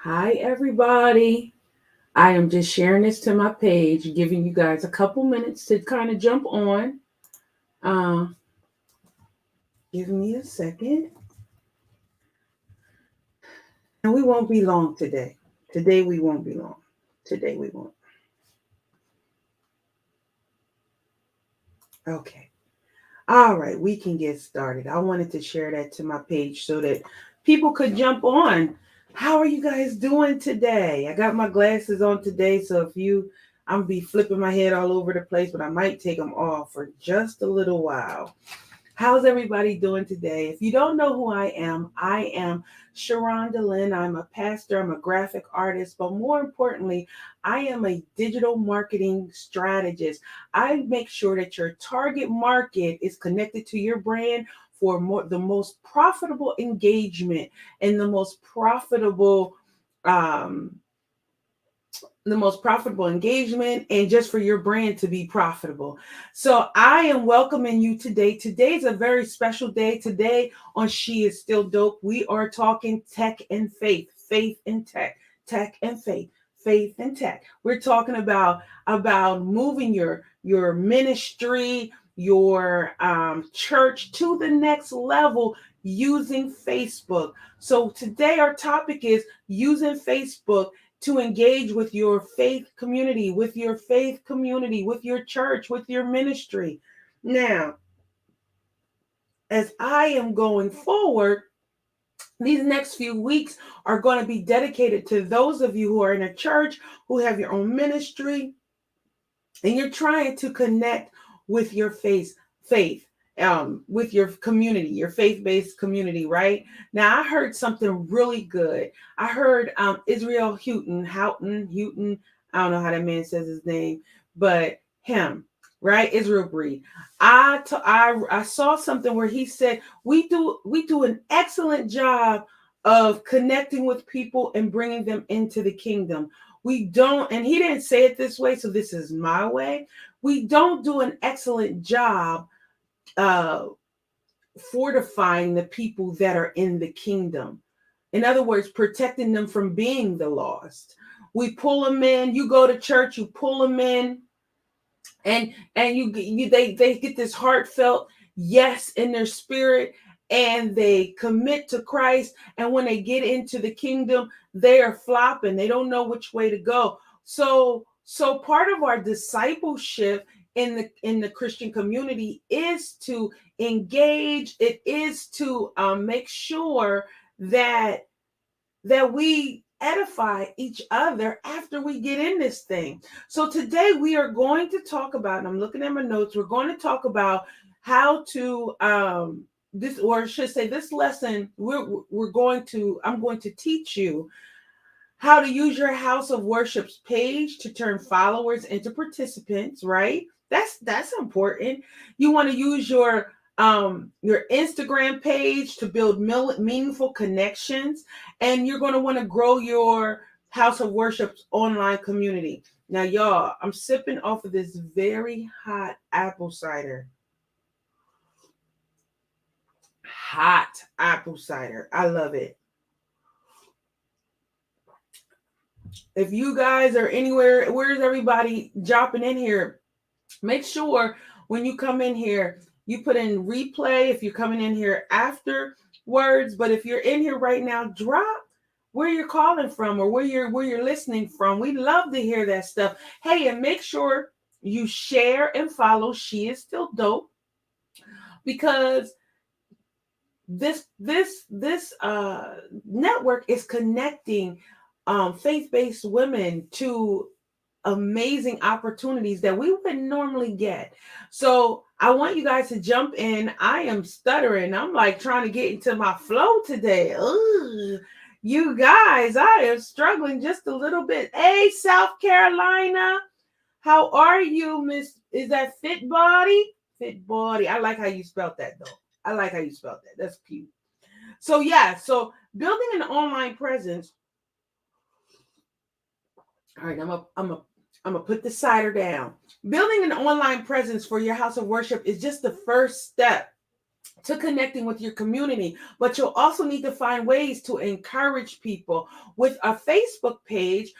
Hi, everybody. I am just sharing this to my page, giving you guys a couple minutes to kind of jump on. Uh, give me a second. And we won't be long today. Today, we won't be long. Today, we won't. Okay. All right. We can get started. I wanted to share that to my page so that people could jump on. How are you guys doing today? I got my glasses on today. So I'm going to be flipping my head all over the place, but I might take them off for just a little while. How's everybody doing today? If you don't know who I am Sharonda Lynn. I'm a pastor, I'm a graphic artist, but more importantly, I am a digital marketing strategist. I make sure that your target market is connected to your brand for the most profitable engagement and um, the most profitable engagement and just for your brand to be profitable. So I am welcoming you today. Today's a very special day. Today on She Is Still Dope, we are talking tech and faith, faith and tech, tech and faith, faith and tech. We're talking about moving your ministry, your church to the next level using Facebook. So today our topic is using Facebook to engage with your faith community, with your church, with your ministry. Now, as I am going forward, these next few weeks are going to be dedicated to those of you who are in a church, who have your own ministry, and you're trying to connect with your faith, with your community, your faith-based community, right? Now, I heard something really good. I heard Israel Houghton. I don't know how that man says his name, but him, right? Israel Breed. I saw something where he said we do an excellent job of connecting with people and bringing them into the kingdom. We don't, and he didn't say it this way, so this is my way. We don't do an excellent job uh, fortifying the people that are in the kingdom. In other words, protecting them from being the lost. We pull them in. You go to church, you pull them in, and they get this heartfelt yes in their spirit, and they commit to Christ, and when they get into the kingdom they are flopping, they don't know which way to go. So part of our discipleship in the Christian community is to engage, it is to make sure that we edify each other after we get in this thing. So today we are going to talk about, and I'm looking at my notes, we're going to talk about how to this, or I should say this lesson, I'm going to teach you how to use your house of worship's page to turn followers into participants, right? That's important. You want to use your Instagram page to build meaningful connections, and you're going to want to grow your house of worship's online community. Now, y'all, I'm sipping off of this very hot apple cider. Hot apple cider. I love it. If you guys are anywhere, where's everybody dropping in here? Make sure when you come in here, you put in replay if you're coming in here afterwards. But if you're in here right now, drop where you're calling from or where you're listening from. We love to hear that stuff. Hey, and make sure you share and follow She Is Still Dope, because this network is connecting faith-based women to amazing opportunities that we wouldn't normally get. So I want you guys to jump in. I am stuttering. I'm like trying to get into my flow today. Ugh. You guys, I am struggling just a little bit. Hey, South Carolina, how are you, Miss? Is that Fit Body? Fit Body. I like how you spelled that, though. I like how you spelled that. That's cute. So yeah, so building an online presence. All right, I'm gonna put the cider down. Building an online presence for your house of worship is just the first step to connecting with your community, but you'll also need to find ways to encourage people with a Facebook page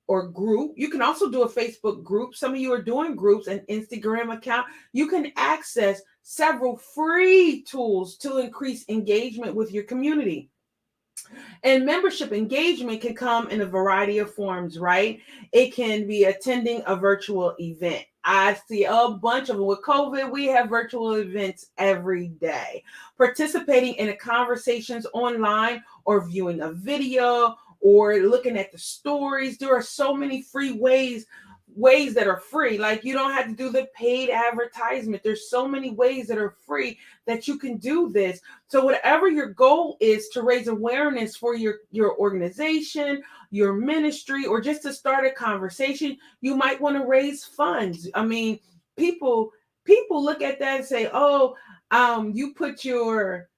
or group. You can also do a Facebook group. Some of you are doing groups, and Instagram account. You can access several free tools to increase engagement with your community. And membership engagement can come in a variety of forms, right? It can be attending a virtual event. I see a bunch of them. With COVID, we have virtual events every day. Participating in the conversations online or viewing a video or looking at the stories. There are so many free ways that are free. Like, you don't have to do the paid advertisement. There's so many ways that are free that you can do this. So whatever your goal is to raise awareness for your organization, your ministry, or just to start a conversation, you might want to raise funds. I mean, people look at that and say, "Oh, you put your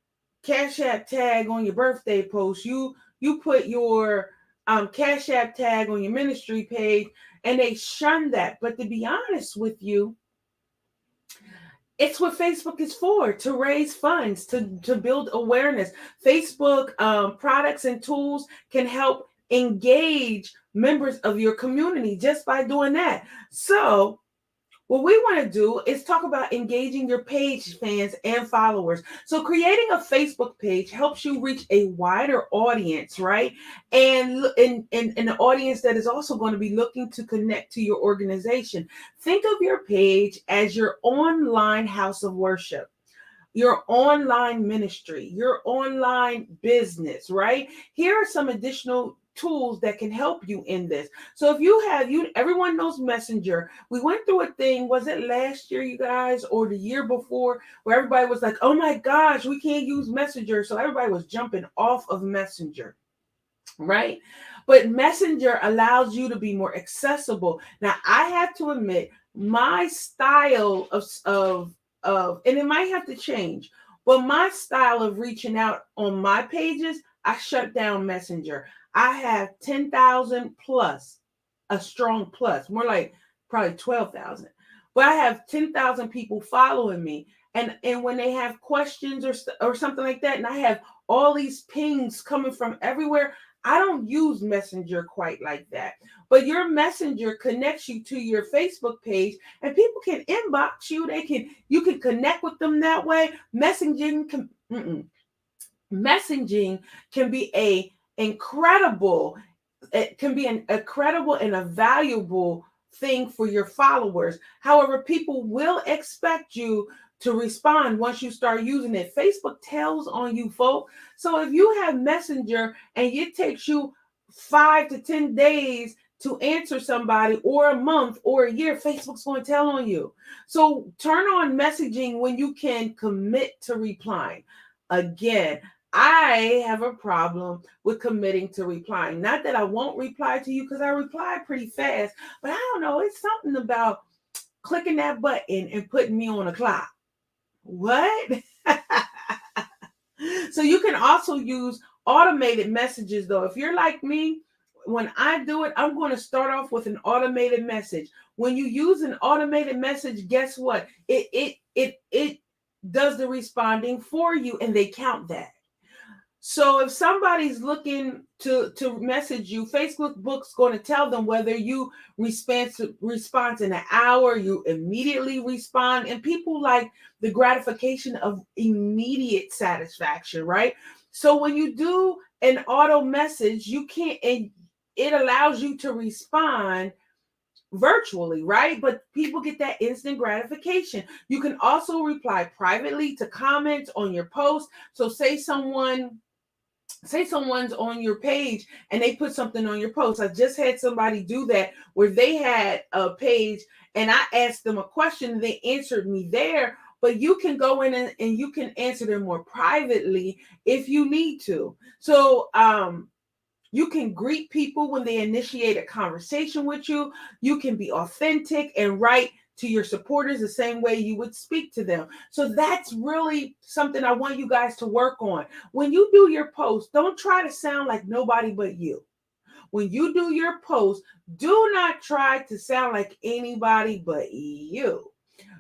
Cash App tag on your birthday post. You put your Cash App tag on your ministry page," and they shun that. But to be honest with you, it's what Facebook is for, to raise funds, to build awareness. Facebook products and tools can help engage members of your community just by doing that. So what we want to do is talk about engaging your page fans and followers. So creating a Facebook page helps you reach a wider audience, right? And an audience that is also going to be looking to connect to your organization. Think of your page as your online house of worship, your online ministry, your online business, right? Here are some additional tools that can help you in this. So if everyone knows Messenger. We went through a thing, was it last year, you guys, or the year before, where everybody was like, "Oh my gosh, we can't use Messenger." So everybody was jumping off of Messenger, right? But Messenger allows you to be more accessible. Now, I have to admit, my style and it might have to change, but my style of reaching out on my pages, I shut down Messenger. I have 10,000 plus, a strong plus, more like probably 12,000. But I have 10,000 people following me. And when they have questions or something like that, and I have all these pings coming from everywhere, I don't use Messenger quite like that. But your Messenger connects you to your Facebook page, and people can inbox you. You can connect with them that way. Messaging can be an incredible and a valuable thing for your followers. However, people will expect you to respond once you start using it. Facebook tells on you, folks. So if you have Messenger and it takes you 5 to 10 days to answer somebody, or a month or a year, Facebook's going to tell on you. So turn on messaging when you can commit to replying. Again, I have a problem with committing to replying. Not that I won't reply to you, because I reply pretty fast, but I don't know. It's something about clicking that button and putting me on a clock. What? So you can also use automated messages, though. If you're like me, when I do it, I'm going to start off with an automated message. When you use an automated message, guess what? It does the responding for you, and they count that. So if somebody's looking to message you, Facebook's going to tell them whether you respond in an hour, you immediately respond, and people like the gratification of immediate satisfaction, right? So when you do an auto message, you can't, and it allows you to respond virtually, right? But people get that instant gratification. You can also reply privately to comments on your post. So say someone's on your page and they put something on your post. I just had somebody do that, where they had a page and I asked them a question and they answered me there. But you can go in and you can answer them more privately if you need to. So you can greet people when they initiate a conversation with you. You can be authentic and write to your supporters the same way you would speak to them. So that's really something I want you guys to work on. When you do your post, don't try to sound like nobody but you. When you do your post, do not try to sound like anybody but you.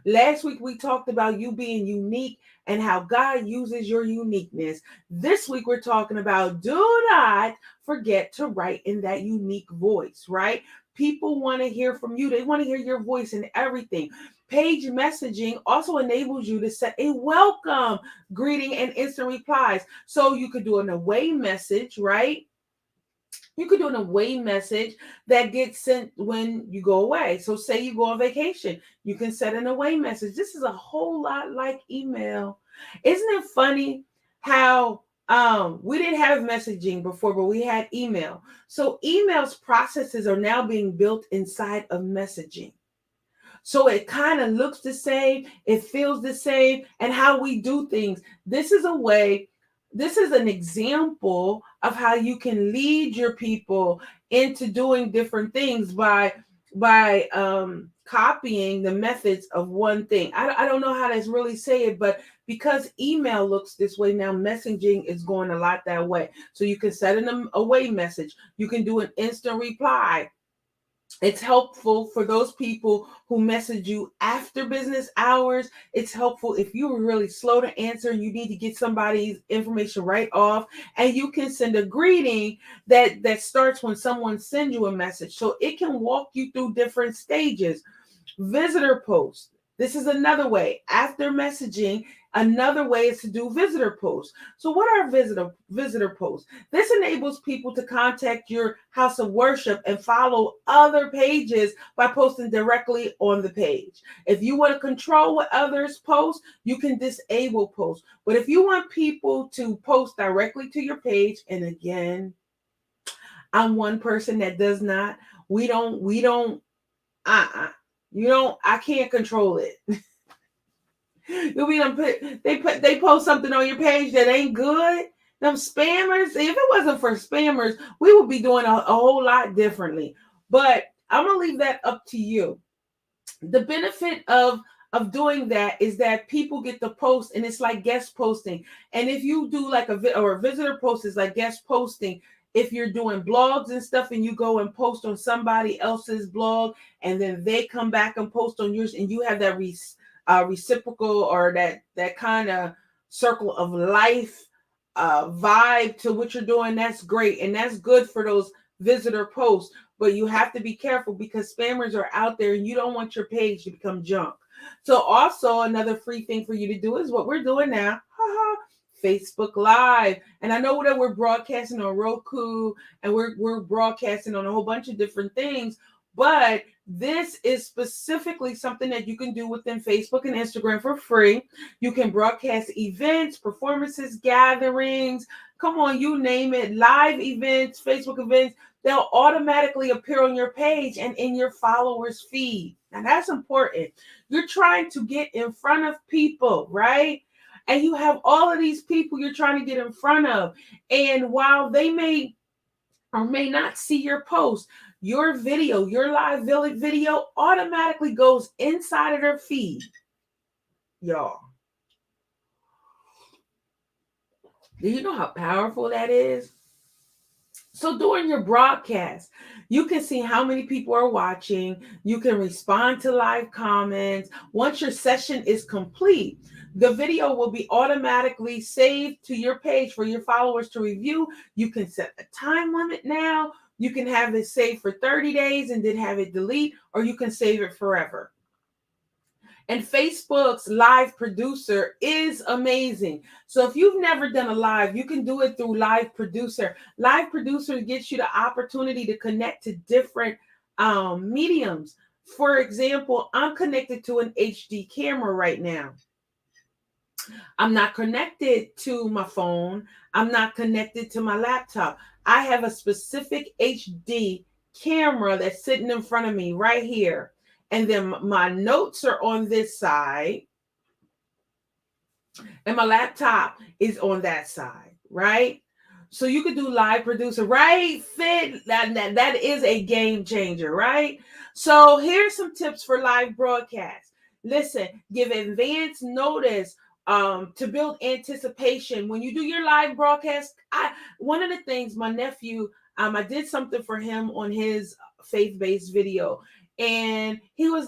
Last week, we talked about you being unique and how God uses your uniqueness. This week, we're talking about do not forget to write in that unique voice, right? People want to hear from you. They want to hear your voice in everything. Page messaging also enables you to set a welcome, greeting, and instant replies. So you could do an away message, right? You could do an away message that gets sent when you go away. So say you go on vacation, you can set an away message. This is a whole lot like email. Isn't it funny how we didn't have messaging before, but we had email. So emails processes are now being built inside of messaging. So it kind of looks the same, it feels the same, and how we do things. This is an example of how you can lead your people into doing different things by copying the methods of one thing. I don't know how to really say it, but because email looks this way now, messaging is going a lot that way. So you can set an away message. You can do an instant reply. It's helpful for those people who message you after business hours. It's helpful if you were really slow to answer and you need to get somebody's information right off. And you can send a greeting that starts when someone sends you a message. So it can walk you through different stages. Visitor posts. This is another way. After messaging, another way is to do visitor posts. So what are visitor posts? This enables people to contact your house of worship and follow other pages by posting directly on the page. If you want to control what others post, you can disable posts. But if you want people to post directly to your page, and again, I'm one person that does not, we don't, I can't control it. You'll be they post something on your page that ain't good. Them spammers. If it wasn't for spammers, we would be doing a whole lot differently. But I'm gonna leave that up to you. The benefit of doing that is that people get to post, and it's like guest posting. And if you do like a visitor post is like guest posting. If you're doing blogs and stuff, and you go and post on somebody else's blog, and then they come back and post on yours, and you have that reciprocal or that kind of circle of life vibe to what you're doing, that's great, and that's good for those visitor posts. But you have to be careful because spammers are out there, and you don't want your page to become junk. So also another free thing for you to do is what we're doing now. Facebook Live. And I know that we're broadcasting on Roku, and we're broadcasting on a whole bunch of different things, but this is specifically something that you can do within Facebook and Instagram for free. You can broadcast events, performances, gatherings. Come on, you name it. Live events, Facebook events. They'll automatically appear on your page and in your followers' feed. Now, that's important. You're trying to get in front of people, right? And you have all of these people you're trying to get in front of. And while they may or may not see your post, your video, your live video automatically goes inside of their feed. Y'all, do you know how powerful that is? So during your broadcast, you can see how many people are watching. You can respond to live comments. Once your session is complete, the video will be automatically saved to your page for your followers to review. You can set a time limit now. You can have it saved for 30 days and then have it delete, or you can save it forever. And Facebook's live producer is amazing. So if you've never done a live, you can do it through live producer. Live producer gets you the opportunity to connect to different mediums. For example, I'm connected to an HD camera right now. I'm not connected to my phone. I'm not connected to my laptop. I have a specific HD camera that's sitting in front of me right here. And then my notes are on this side. And my laptop is on that side, right? So you could do live producer, right? That is a game changer, right? So here's some tips for live broadcast. Listen, give advance notice to build anticipation. When you do your live broadcast, one of the things my nephew, I did something for him on his faith-based video. And he was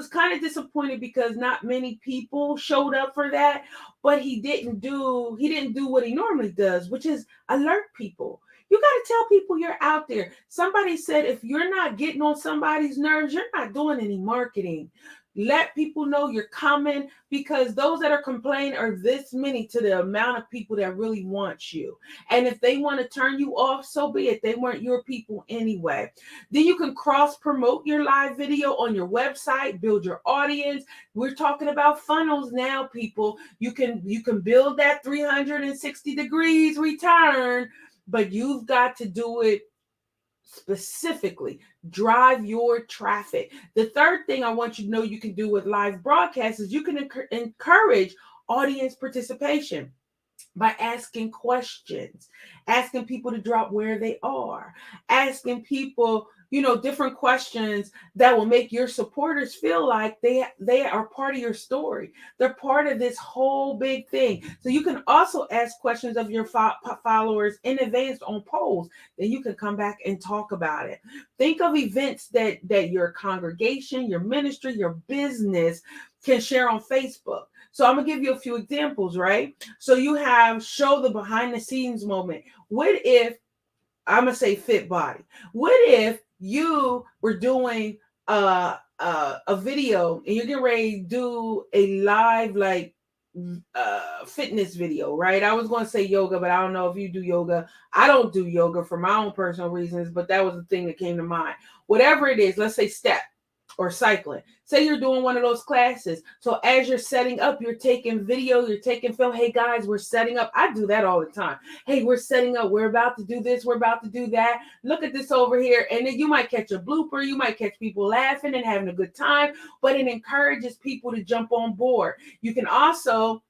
kind of disappointed because not many people showed up for that, but he didn't do what he normally does, which is alert people. You got to tell people you're out there. Somebody said if you're not getting on somebody's nerves, you're not doing any marketing. Let people know you're coming, because those that are complaining are this many to the amount of people that really want you. And if they want to turn you off, so be it. They weren't your people anyway. Then you can cross promote your live video on your website, build your audience. We're talking about funnels now, people. You can build that 360 degrees return, but you've got to do it specifically. Drive your traffic. The third thing I want you to know you can do with live broadcasts is you can encourage audience participation by asking questions, asking people to drop where they are, asking people, different questions that will make your supporters feel like they are part of your story. They're part of this whole big thing. So you can also ask questions of your followers in advance on polls. Then you can come back and talk about it. Think of events that your congregation, your ministry, your business can share on Facebook. So I'm going to give you a few examples, right? So you have show the behind the scenes moment. What if, I'm going to say fit body. What if you were doing a video and you're getting ready to do a live fitness video, right? I was going to say yoga, but I don't know if you do yoga. I don't do yoga for my own personal reasons, but that was the thing that came to mind. Whatever it is, let's say step or cycling. Say you're doing one of those classes. So as you're setting up, you're taking video, you're taking film. Hey guys, we're setting up. I do that all the time. Hey, we're setting up. We're about to do this. We're about to do that. Look at this over here. And then you might catch a blooper. You might catch people laughing and having a good time, but it encourages people to jump on board. You can also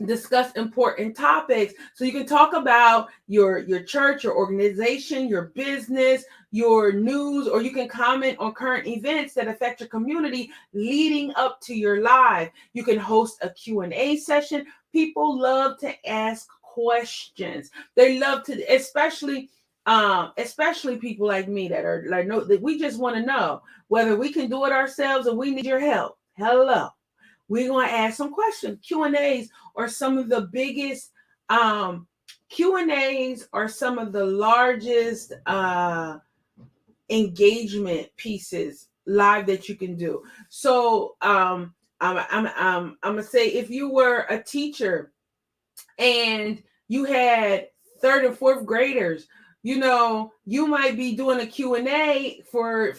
discuss important topics. So you can talk about your church, your organization, your business, your news, or you can comment on current events that affect your community leading up to your live. You can host a Q&A session. People love to ask questions. They love to, especially people like me that are like, no, that we just want to know whether we can do it ourselves or we need your help. Hello. We're going to ask some questions. Q&As are some of the biggest, Q&As are some of the largest engagement pieces live that you can do. So I'm going to say if you were a teacher and you had third and fourth graders, you might be doing a Q&A for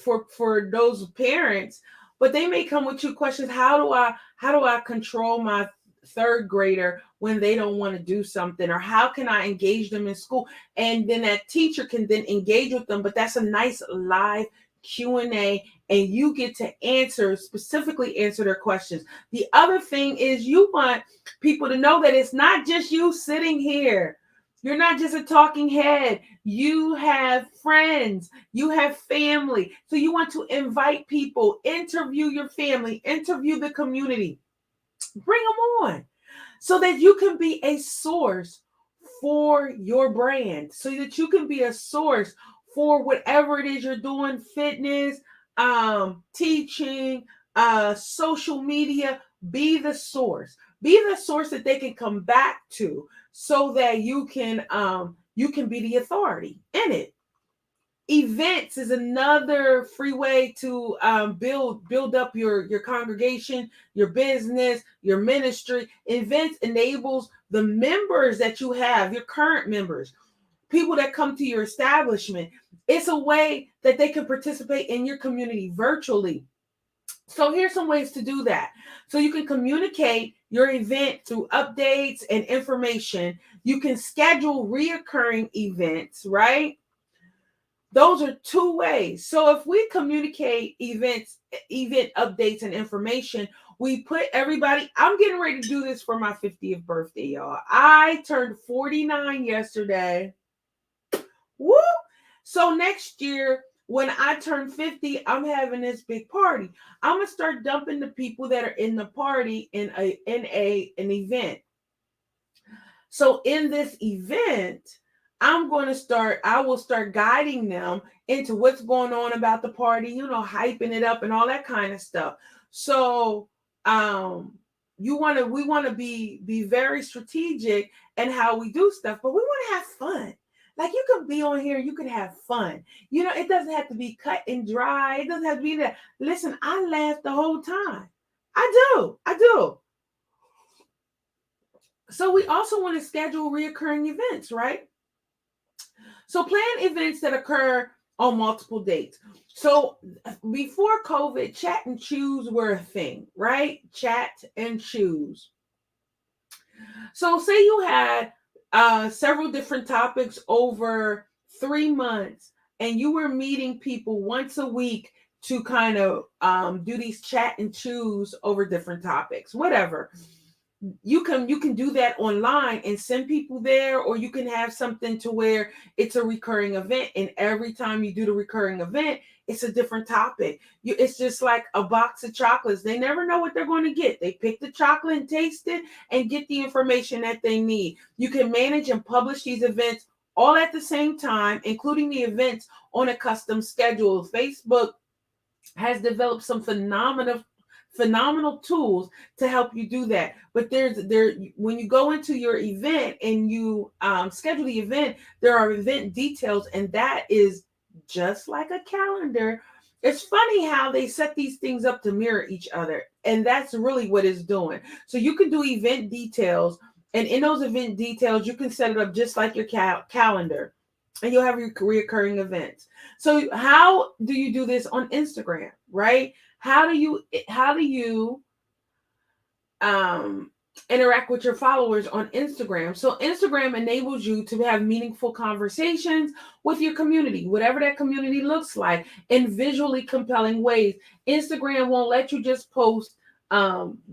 those parents, but they may come with you questions. How do I control my third grader when they don't want to do something? Or how can I engage them in school? And then that teacher can then engage with them. But that's a nice live Q&A, and you get to specifically answer their questions. The other thing is you want people to know that it's not just you sitting here. You're not just a talking head. You have friends. You have family. So you want to invite people, interview your family, interview the community. Bring them on so that you can be a source for your brand, so that you can be a source for whatever it is you're doing, fitness, teaching, social media. Be the source. Be the source that they can come back to, so that you can be the authority in it. Events is another free way to build up your congregation, your business, your ministry. Events enables the members that you have, your current members, people that come to your establishment. It's a way that they can participate in your community virtually. So here's some ways to do that. So you can communicate your event through updates and information. You can schedule reoccurring events, right? Those are two ways. So if we communicate event updates and information, we put everybody, I'm getting ready to do this for my 50th birthday, y'all. I turned 49 yesterday. Woo! So next year, when I turn 50, I'm having this big party. I'm going to start dumping the people that are in the party in an event. So in this event, I will start guiding them into what's going on about the party, hyping it up and all that kind of stuff. So, we want to be very strategic in how we do stuff, but we want to have fun. Like, you can be on here, you can have fun. It doesn't have to be cut and dry. It doesn't have to be that. Listen, I laugh the whole time. I do. So we also want to schedule reoccurring events, right? So plan events that occur on multiple dates. So before COVID, chat and choose were a thing, right? Chat and choose. So say you had several different topics over 3 months, and you were meeting people once a week to kind of do these chat and choose over different topics, whatever. You can do that online and send people there, or you can have something to where it's a recurring event, and every time you do the recurring event, it's a different topic. It's just like a box of chocolates. They never know what they're going to get. They pick the chocolate and taste it and get the information that they need. You can manage and publish these events all at the same time, including the events on a custom schedule. Facebook has developed some phenomenal tools to help you do that. But when you go into your event and you schedule the event, there are event details, and that is just like a calendar. It's funny how they set these things up to mirror each other, and that's really what it's doing. So you can do event details, and in those event details, you can set it up just like your calendar, and you'll have your reoccurring events. So how do you do this on Instagram, right? How do you interact with your followers on Instagram? So Instagram enables you to have meaningful conversations with your community, whatever that community looks like, in visually compelling ways. Instagram won't let you just post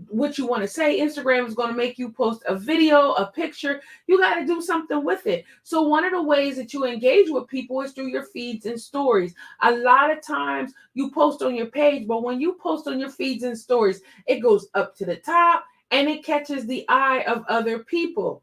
what you want to say. Instagram is going to make you post a video, a picture. You got to do something with it. So one of the ways that you engage with people is through your feeds and stories. A lot of times you post on your page, but when you post on your feeds and stories, it goes up to the top and it catches the eye of other people.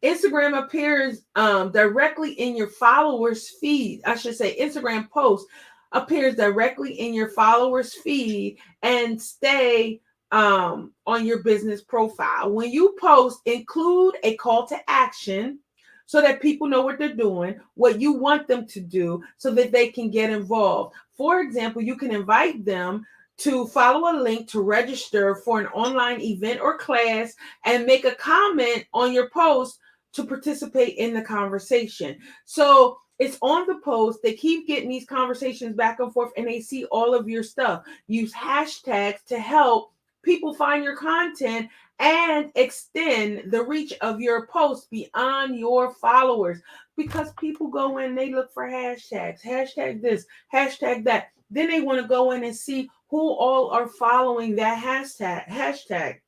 Instagram appears directly in your followers' feed. I should say Instagram posts appears directly in your followers' feed and stay on your business profile. When you post, include a call to action so that people know what they're doing, what you want them to do, so that they can get involved. For example, you can invite them to follow a link to register for an online event or class and make a comment on your post to participate in the conversation. So it's on the post. They keep getting these conversations back and forth, and they see all of your stuff. Use hashtags to help people find your content and extend the reach of your post beyond your followers, because people go in, they look for hashtags, hashtag this, hashtag that. Then they want to go in and see who all are following that hashtag.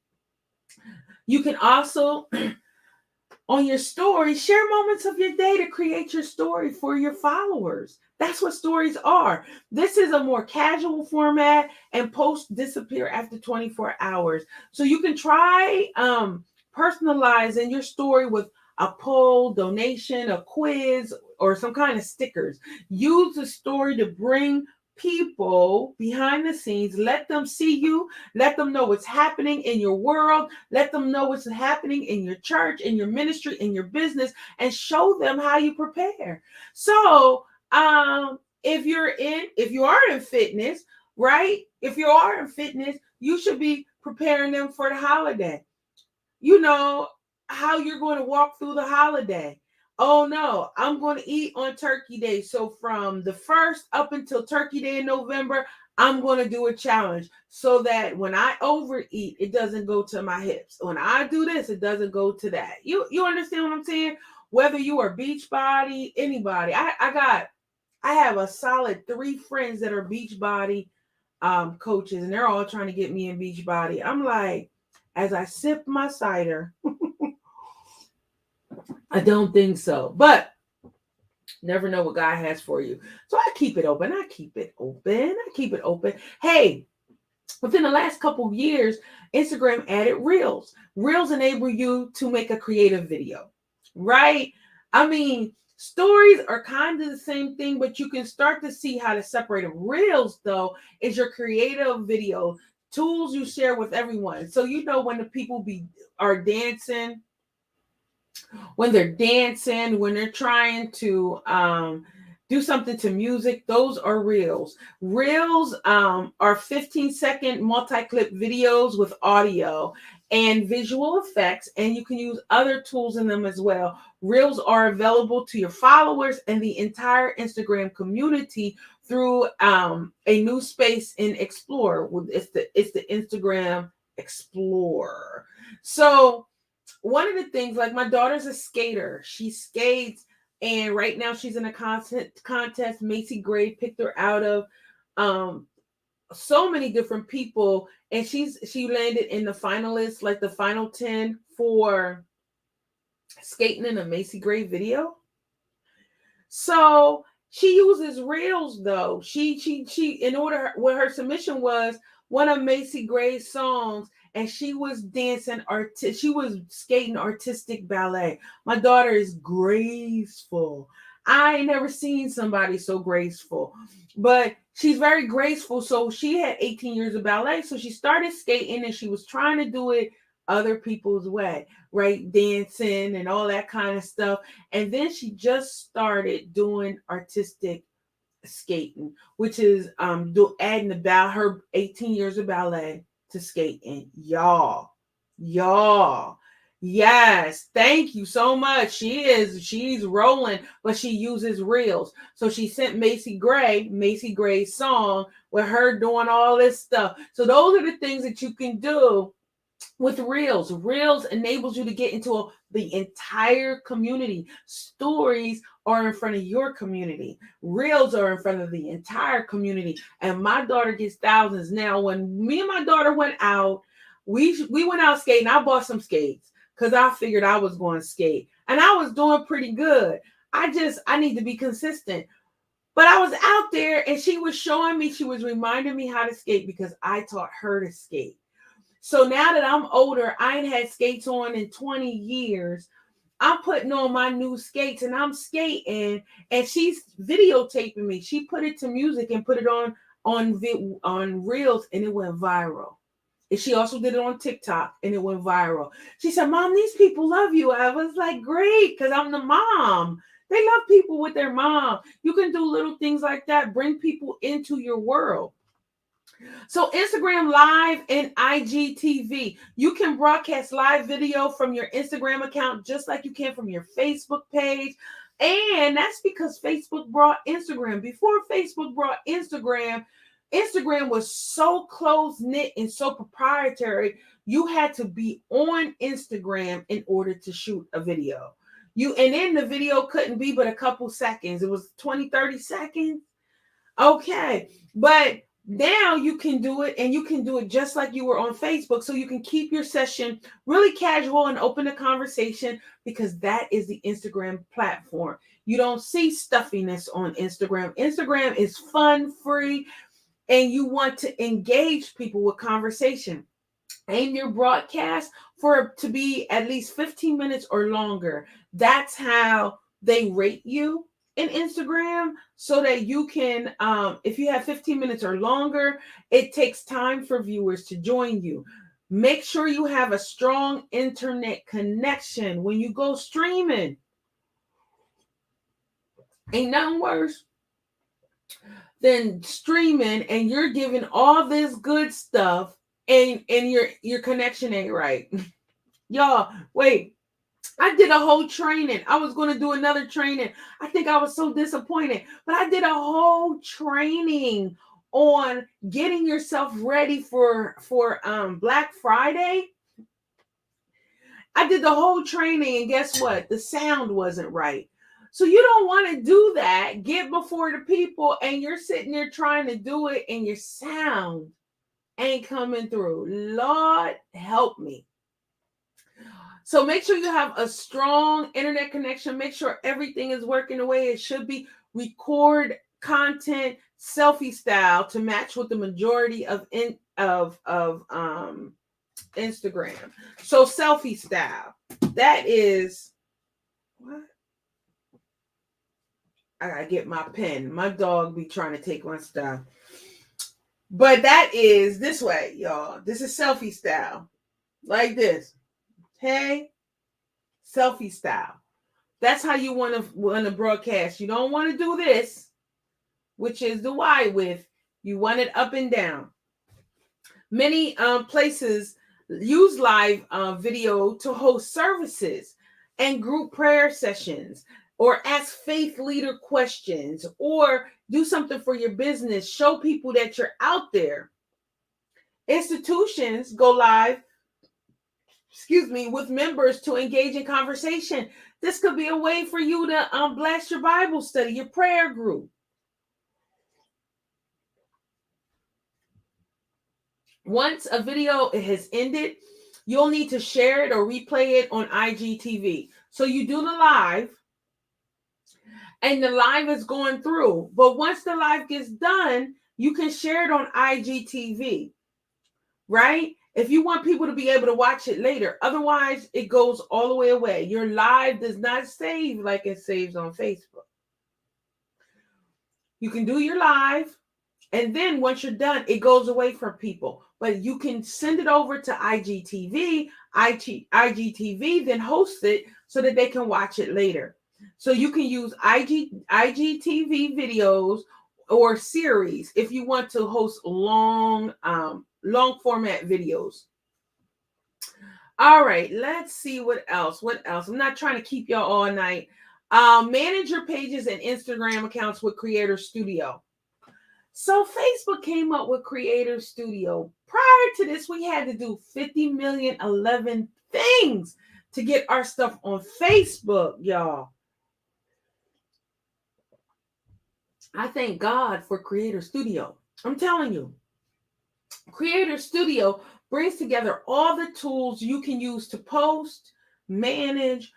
You can also on your story, share moments of your day to create your story for your followers. That's what stories are. This is a more casual format, and posts disappear after 24 hours. So you can try personalizing your story with a poll, donation, a quiz, or some kind of stickers. Use the story to bring people behind the scenes. Let them see you. Let them know what's happening in your world. Let them know what's happening in your church, in your ministry, in your business, and show them how you prepare. So if you are in fitness, right? If you are in fitness, you should be preparing them for the holiday. You know how you're going to walk through the holiday. Oh no, I'm going to eat on Turkey Day. So from the 1st up until Turkey Day in November, I'm going to do a challenge so that when I overeat, it doesn't go to my hips. When I do this, it doesn't go to that. You understand what I'm saying? Whether you are Beachbody, anybody. I have a solid 3 friends that are Beachbody coaches, and they're all trying to get me in Beachbody. I'm like, as I sip my cider, I don't think so, but never know what God has for you. So I keep it open. Hey, within the last couple of years, Instagram added Reels. Reels enable you to make a creative video, right? I mean, stories are kind of the same thing, but you can start to see how to separate them. Reels, though, is your creative video tools you share with everyone. So you know when the people are dancing, when they're dancing, when they're trying to do something to music, those are reels. Reels are 15-second multi-clip videos with audio and visual effects, and you can use other tools in them as well. Reels are available to your followers and the entire Instagram community through a new space in Explore. It's the Instagram Explorer. So one of the things, like my daughter's a skater. She skates, and right now she's in a contest. Macy Gray picked her out of um, so many different people, and she landed in the finalists, like the final 10 for skating in a Macy Gray video. So she uses reels though. She in order what her submission was one of Macy Gray's songs, and she was dancing she was skating artistic ballet. My daughter is graceful. I ain't never seen somebody so graceful, but she's very graceful. So she had 18 years of ballet. So she started skating and she was trying to do it other people's way, right? Dancing and all that kind of stuff. And then she just started doing artistic skating, which is adding about her 18 years of ballet to skating. Y'all. Yes, thank you so much. She's rolling, but she uses reels. So she sent Macy Gray's song with her doing all this stuff. So those are the things that you can do with reels. Reels enables you to get into the entire community. Stories are in front of your community. Reels are in front of the entire community. And my daughter gets thousands. Now, when me and my daughter went out, we went out skating. I bought some skates because I figured I was going to skate. And I was doing pretty good. I need to be consistent. But I was out there and she was showing me, she was reminding me how to skate because I taught her to skate. So now that I'm older, I ain't had skates on in 20 years. I'm putting on my new skates and I'm skating, and she's videotaping me. She put it to music and put it on reels, and it went viral. And she also did it on TikTok and it went viral. She said, "Mom, these people love you." I was like, "Great," because I'm the mom. They love people with their mom. You can do little things like that, bring people into your world. So Instagram Live and IGTV. You can broadcast live video from your Instagram account just like you can from your Facebook page. And that's because Facebook brought Instagram. Before Facebook brought Instagram, Instagram was so close-knit and so proprietary. You had to be on Instagram in order to shoot a video. And then the video couldn't be but a couple seconds. It was 20, 30 seconds. Okay. But now you can do it, and you can do it just like you were on Facebook. So you can keep your session really casual and open a conversation, because that is the Instagram platform. You don't see stuffiness on Instagram. Instagram is fun, free, and you want to engage people with conversation. Aim your broadcast for it to be at least 15 minutes or longer. That's how they rate you in Instagram, so that you can, if you have 15 minutes or longer, it takes time for viewers to join you. Make sure you have a strong internet connection when you go streaming. Ain't nothing worse than streaming and you're giving all this good stuff, and your connection ain't right. Y'all, wait. I did a whole training. I was going to do another training. I think I was so disappointed, but I did a whole training on getting yourself ready for Black Friday. I did the whole training, and guess what? The sound wasn't right. So you don't want to do that. Get before the people, and you're sitting there trying to do it, and your sound ain't coming through. Lord, help me. So make sure you have a strong internet connection. Make sure everything is working the way it should be. Record content selfie style to match with the majority of Instagram. So selfie style. That is what? I gotta get my pen. My dog be trying to take my stuff. But that is this way, y'all. This is selfie style. Like this. Hey, selfie style. That's how you want to broadcast. You don't want to do this, which is the Y width. You want it up and down. Many places use live video to host services and group prayer sessions, or ask faith leader questions, or do something for your business. Show people that you're out there. Institutions go live, with members to engage in conversation. This could be a way for you to blast your Bible study, your prayer group. Once a video has ended, you'll need to share it or replay it on IGTV. So you do the live, and the live is going through. But once the live gets done, you can share it on IGTV, right? If you want people to be able to watch it later. Otherwise, it goes all the way away. Your live does not save like it saves on Facebook. You can do your live, and then once you're done, it goes away from people. But you can send it over to IGTV, IGTV then host it so that they can watch it later. So you can use IGTV videos or series if you want to host long format videos. All right, let's see what else. I'm not trying to keep y'all all night. Manage your pages and Instagram accounts with Creator Studio. So Facebook came up with Creator Studio. Prior to this, we had to do 50,011 things to get our stuff on Facebook, y'all. I thank God for Creator Studio. I'm telling you, Creator Studio brings together all the tools you can use to post, manage,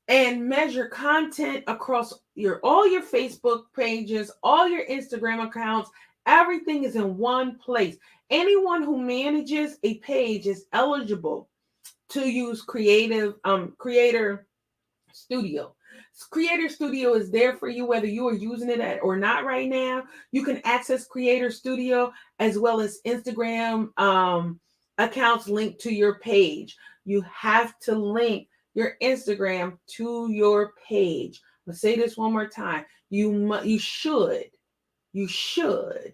and measure content across all your Facebook pages, all your Instagram accounts. Everything is in one place. Anyone who manages a page is eligible to use Creator Studio. Creator Studio is there for you whether you are using it or not right now. You can access Creator Studio as well as Instagram accounts linked to your page. You have to link your Instagram to your page. I'll say this one more time. You should.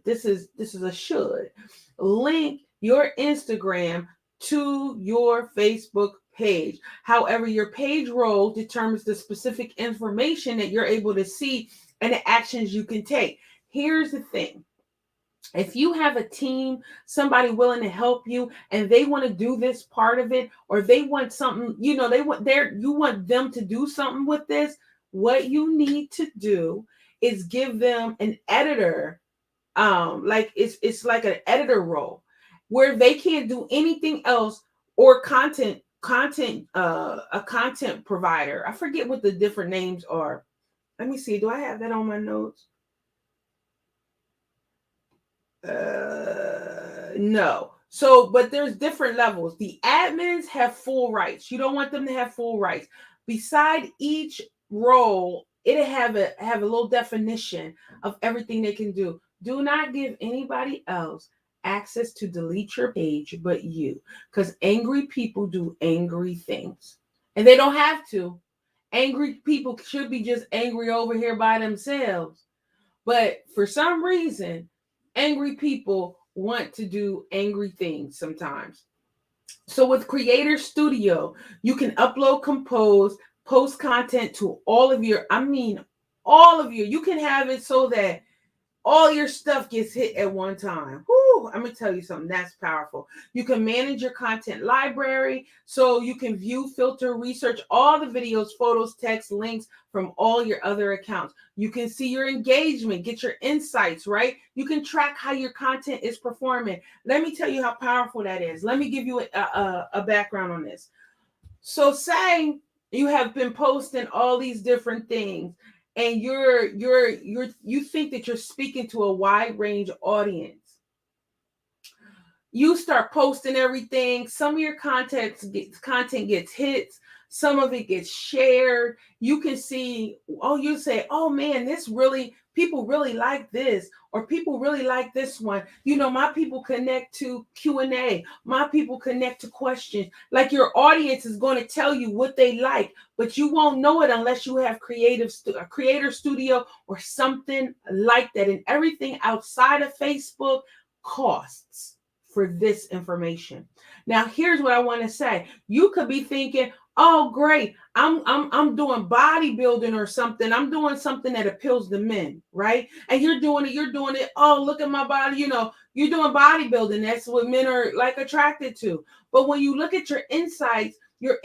This is a should. Link your Instagram to your Facebook page. However, your page role determines the specific information that you're able to see and the actions you can take. Here's the thing. If you have a team, somebody willing to help you, and they want to do this part of it, or they want something, you want them to do something with this, what you need to do is give them an editor. Like it's like an editor role where they can't do anything else, or a content provider. I forget what the different names are. Let me see. Do I have that on my notes? No. So, but there's different levels. The admins have full rights. You don't want them to have full rights. Beside each role, it'll have a little definition of everything they can do. Do not give anybody else access to delete your page but you, because angry people do angry things, and they don't have to. Angry people should be just angry over here by themselves, but for some reason, angry people want to do angry things sometimes. So with Creator Studio, you can upload, compose, post content to all of your, you can have it so that all your stuff gets hit at one time. Whoo, I'm going to tell you something that's powerful. You can manage your content library, so you can view, filter, research all the videos, photos, text, links from all your other accounts. You can see your engagement, get your insights, right? You can track how your content is performing. Let me tell you how powerful that is. Let me give you a background on this. So say you have been posting all these different things, and you think that you're speaking to a wide range audience. You start posting everything. Some of your content gets hits. Some of it gets shared. You can see, oh, you say, oh man, people really like this, or people really like this one. My people connect to Q&A. My people connect to questions. Like, your audience is going to tell you what they like, but you won't know it unless you have a creator studio or something like that. And everything outside of Facebook costs for this information. Now, here's what I want to say. You could be thinking, oh, great, I'm doing bodybuilding or something. I'm doing something that appeals to men, right? And you're doing it. Oh, look at my body. You're doing bodybuilding. That's what men are like attracted to. But when you look at your insights will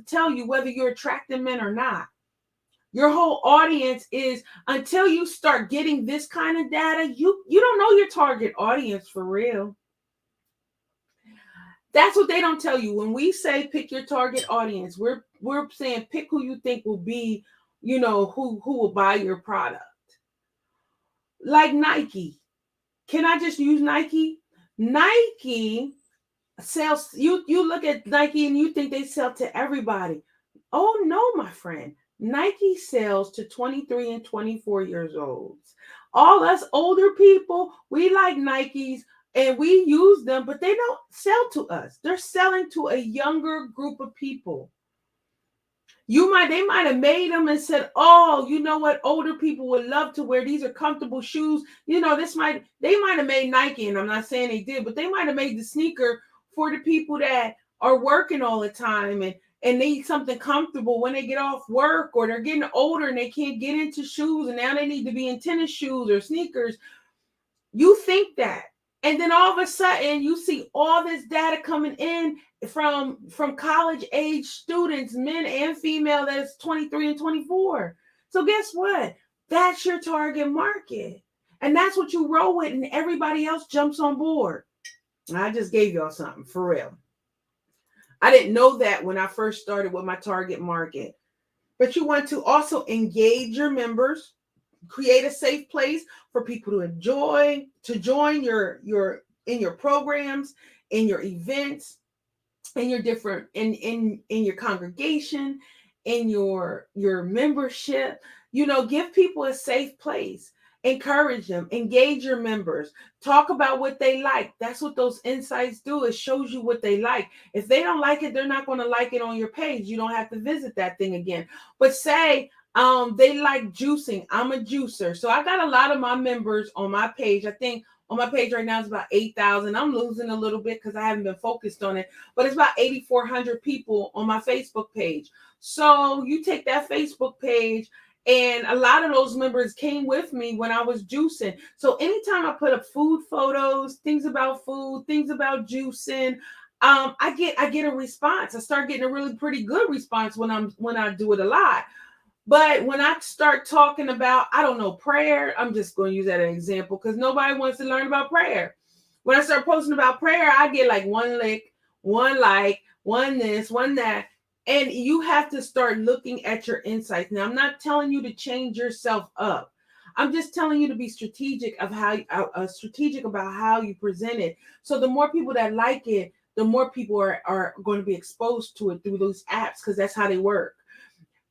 tell you whether you're attracting men or not. Your whole audience is, until you start getting this kind of data, you don't know your target audience for real. That's what they don't tell you. When we say pick your target audience, we're saying pick who you think will be, who will buy your product. Like Nike. Can I just use Nike? Nike sells, you look at Nike and you think they sell to everybody. Oh no, my friend. Nike sells to 23 and 24 years olds. All us older people, we like Nikes and we use them, but they don't sell to us. They're selling to a younger group of people. They might have made them and said, oh, you know what? Older people would love to wear. These are comfortable shoes. They might have made Nike, and I'm not saying they did, but they might have made the sneaker for the people that are working all the time and need something comfortable when they get off work, or they're getting older and they can't get into shoes and now they need to be in tennis shoes or sneakers. You think that. And then all of a sudden you see all this data coming in from college age students, men and female, that's 23 and 24. So guess what? That's your target market. And that's what you roll with, and everybody else jumps on board. I just gave y'all something for real. I didn't know that when I first started with my target market. But you want to also engage your members, create a safe place for people to join your programs, in your events, in your different in your congregation, in your membership. Give people a safe place. Encourage them, engage your members, talk about what they like. That's what those insights do. It shows you what they like. If they don't like it, they're not going to like it on your page. You don't have to visit that thing again. But say they like juicing. I'm a juicer. So I got a lot of my members on my page. I think on my page right now is about 8,000. I'm losing a little bit because I haven't been focused on it, but it's about 8,400 people on my Facebook page. So you take that Facebook page, and a lot of those members came with me when I was juicing. So anytime I put up food photos, things about food, things about juicing, I get a response. I start getting a really pretty good response when I do it a lot. But when I start talking about, I don't know, prayer, I'm just going to use that as an example because nobody wants to learn about prayer. When I start posting about prayer, I get like one lick, one like, one this, one that. And you have to start looking at your insights. Now, I'm not telling you to change yourself up. I'm just telling you to be strategic about how you present it. So the more people that like it, the more people are going to be exposed to it through those apps, because that's how they work.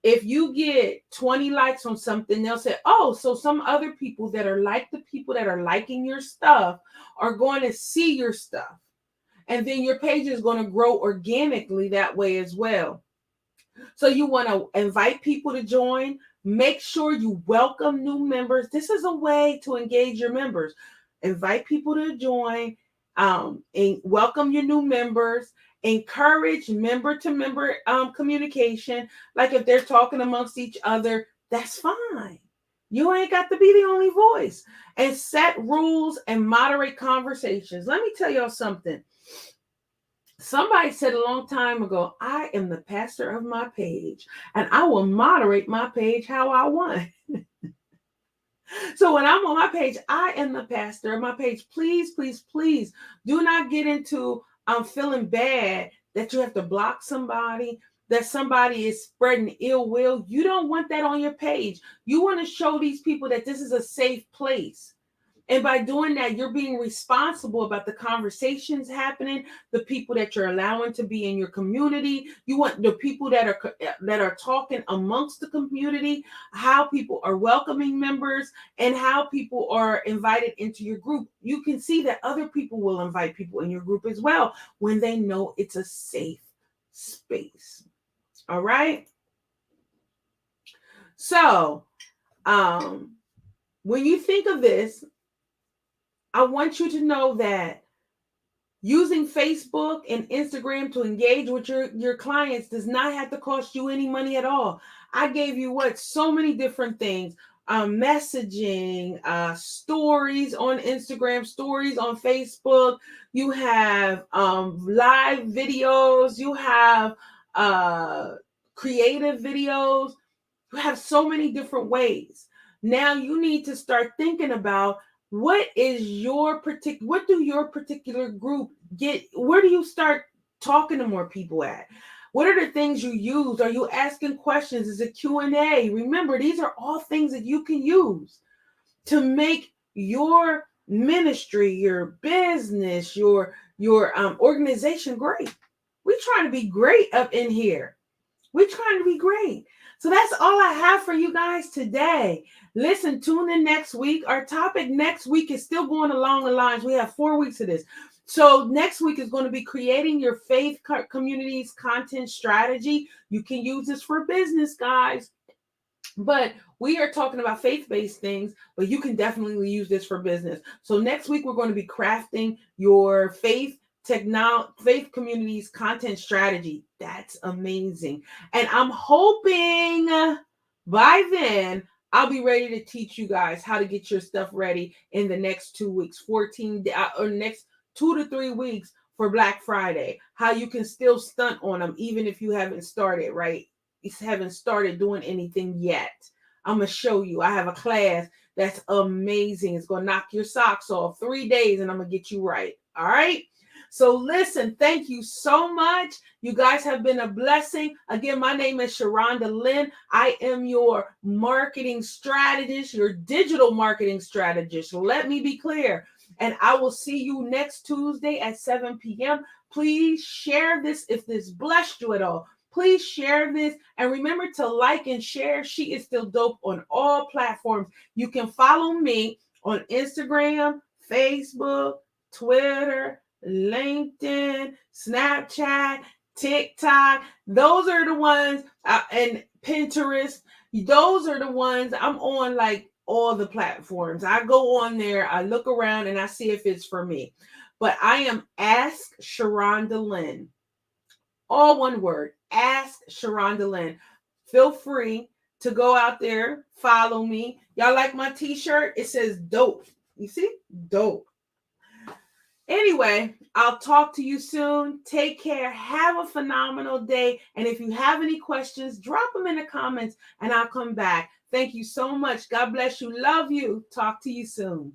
If you get 20 likes on something, they'll say, oh, so some other people that are like the people that are liking your stuff are going to see your stuff. And then your page is going to grow organically that way as well. So you want to invite people to join. Make sure you welcome new members. This is a way to engage your members. Invite people to join, and welcome your new members. Encourage member-to-member communication. Like if they're talking amongst each other, that's fine. You ain't got to be the only voice. And set rules and moderate conversations. Let me tell y'all something. Somebody said a long time ago, I am the pastor of my page, and I will moderate my page how I want. So when I'm on my page, I am the pastor of my page. Please, please, please do not get into feeling bad that you have to block somebody, that somebody is spreading ill will. You don't want that on your page. You want to show these people that this is a safe place. And by doing that, you're being responsible about the conversations happening, the people that you're allowing to be in your community. You want the people that are talking amongst the community, how people are welcoming members, and how people are invited into your group. You can see that other people will invite people in your group as well when they know it's a safe space. All right. So, when you think of this, I want you to know that using Facebook and Instagram to engage with your clients does not have to cost you any money at all. I gave you so many different things. Messaging, stories on Instagram, stories on Facebook. You have live videos. You have creative videos. You have so many different ways. Now you need to start thinking about what do your particular group get? Where do you start talking to more people at? What are the things you use? Are you asking questions? Is it Q&A? Remember, these are all things that you can use to make your ministry, your business, your organization great. We're trying to be great up in here. We're trying to be great. So that's all I have for you guys today. Listen, tune in next week. Our topic next week is still going along the lines. We have 4 weeks of this. So next week is going to be creating your faith community's content strategy. You can use this for business, guys. But we are talking about faith-based things, but you can definitely use this for business. So next week, we're going to be crafting your faith community's content strategy. That's amazing. And I'm hoping by then I'll be ready to teach you guys how to get your stuff ready in the next 2 weeks, 14 or next 2 to 3 weeks for Black Friday. How you can still stunt on them even if you haven't started, right? You haven't started doing anything yet. I'm going to show you. I have a class that's amazing. It's going to knock your socks off 3 days and I'm going to get you right. All right. So listen, thank you so much. You guys have been a blessing. Again, my name is Sharonda Lynn. I am your marketing strategist, your digital marketing strategist. Let me be clear. And I will see you next Tuesday at 7 p.m. Please share this if this blessed you at all. Please share this and remember to like and share. She is still dope on all platforms. You can follow me on Instagram, Facebook, Twitter, LinkedIn, Snapchat, TikTok. Those are the ones, and Pinterest. Those are the ones I'm on, like all the platforms. I go on there, I look around, and I see if it's for me. But I am Ask Sharonda Lynn. All one word, Ask Sharonda Lynn. Feel free to go out there, follow me. Y'all like my t-shirt? It says dope. You see? Dope. Anyway, I'll talk to you soon. Take care. Have a phenomenal day. And if you have any questions, drop them in the comments and I'll come back. Thank you so much. God bless you. Love you. Talk to you soon.